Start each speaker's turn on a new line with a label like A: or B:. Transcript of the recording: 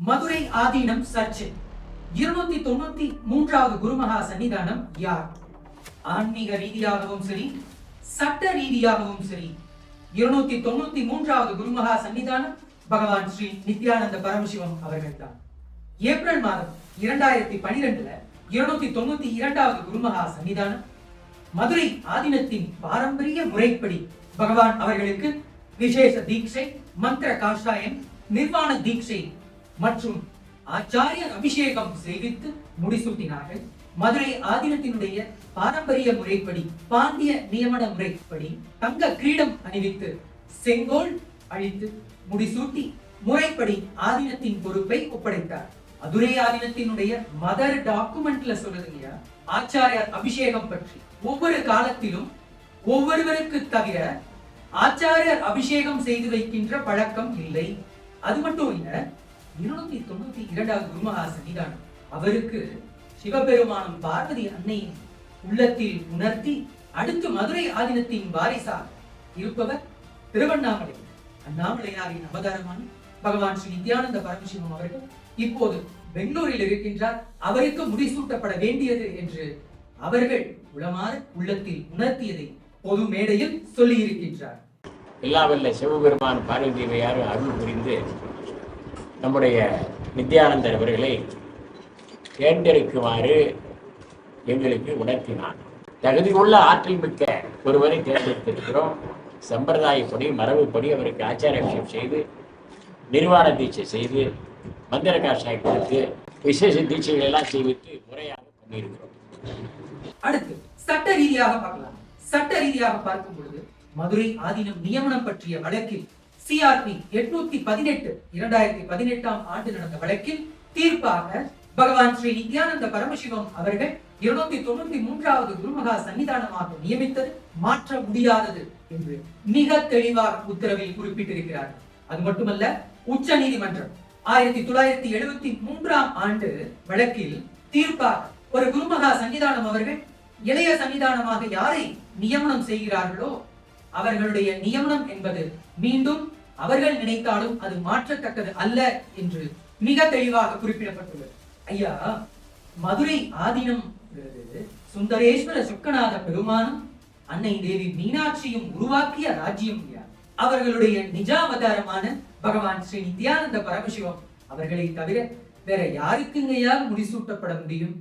A: மதுரை ஆதீனம் சர்ச்சை 293வது குருமகா சன்னிதானம் யார்? ஆன்மீக ரீதியாகவும் சரி, சட்ட ரீதியாகவும் சரி, 293வது குருமகா சன்னிதானம் பகவான் ஸ்ரீ நித்யானந்த பரமசிவம் அவர்கள் தான். ஏப்ரல் மாதம் 2012 292வது குருமகா சன்னிதானம் மதுரை ஆதீனத்தின் பாரம்பரிய முறைப்படி பகவான் அவர்களுக்கு விசேஷ தீட்சை, மந்திர காஷாயம், நிர்வாண தீட்சை மற்றும் ஆச்சாரிய அபிஷேகம் செய்வித்து முடிசூட்டினார்கள். மதுரை ஆதீனத்தினுடைய பாரம்பரிய முறைப்படி, பாண்டிய நியமன முறைப்படி தங்க கிரீடம் அணிவித்து செங்கோல் அழித்து முடிசூட்டி முறைப்படி ஆதீனத்தின் பொறுப்பை ஒப்படைத்தார். மதுரை ஆதீனத்தினுடைய மதர் டாக்குமெண்ட்ல சொல்லுது இல்லையா, ஆச்சாரியார் அபிஷேகம் பற்றி ஒவ்வொரு காலத்திலும் ஒவ்வொருவருக்கு தவிர ஆச்சாரியர் அபிஷேகம் செய்து வைக்கின்ற பழக்கம் இல்லை. அது மட்டும் இல்ல, 292வது குருமகா சன்னிதானம் அவருக்கு சிவபெருமானும் பார்வதி அன்னையின் உள்ளத்தில் உணர்த்தி அடுத்து மதுரை ஆதீனத்தின் வாரிசாக இருப்பவர் திருவண்ணாமலை அண்ணாமலையாரின் அவதாரமான பகவான் ஸ்ரீ நித்யானந்த பரமசிவம் அவர்கள் இப்போது பெங்களூரில் இருக்கின்றார். அவருக்கு முடிசூட்டப்பட வேண்டியது என்று அவர்கள் உளமாற உள்ளத்தில் உணர்த்தியதை பொது மேடையில் சொல்லி இருக்கின்றார்.
B: எல்லாவல்ல சிவபெருமான் பார்வதியார் அருள் புரிந்து நம்முடைய நித்யானந்தர் அவர்களை தேர்ந்தெடுக்குமாறு எங்களுக்கு உணர்த்தினார். தகுதியுள்ள ஆற்றல் மிக்க ஒருவரை தேர்ந்தெடுத்திருக்கிறோம். சம்பிரதாயப்படி, மரபுப்படி அவருக்கு ஆச்சாரியம் செய்து, நிர்வாண தீட்சை செய்து, மந்திர காஷாயம் கொடுத்து, விசேஷ தீட்சைகள் எல்லாம் செய்வித்து முறையாக பண்ணியிருக்கிறோம்.
A: அடுத்து சட்ட ரீதியாக பார்க்கலாம். சட்ட ரீதியாக பார்க்கும் பொழுது மதுரை ஆதீனம் நியமனம் பற்றிய வழக்கில் சிஆர்பி 818 2018ஆம் ஆண்டு நடந்த வழக்கில் தீர்ப்பாக பகவான் ஸ்ரீ நித்யானந்த பரமசிவம் அவர்கள் 293வது குருமகா சன்னிதானமாக நியமித்தது மாற்ற முடியாதது என்று மிக தெளிவாக உத்தரவில் குறிப்பிட்டிருக்கிறார்கள். அது மட்டுமல்ல, உச்ச நீதிமன்றம் 1973ஆம் ஆண்டு வழக்கில் தீர்ப்பாக ஒரு குருமகா சன்னிதானம் அவர்கள் இளைய சன்னிதானமாக யாரை நியமனம் செய்கிறார்களோ அவர்களுடைய நியமனம் என்பது மீண்டும் அவர்கள் நினைத்தாலும் அது மாற்றத்தக்கது அல்ல என்று மிக தெளிவாக குறிப்பிடப்பட்டுள்ளது. ஐயா, மதுரை ஆதீனம் சுந்தரேஸ்வர சொக்கநாத பெருமானும் அன்னை தேவி மீனாட்சியும் உருவாக்கிய ராஜ்யம். அவர்களுடைய நிஜாவதாரமான பகவான் ஸ்ரீ நித்யானந்த பரமசிவம் அவர்களை தவிர வேற யாருக்குங்கயா முடிசூட்டப்பட முடியும்?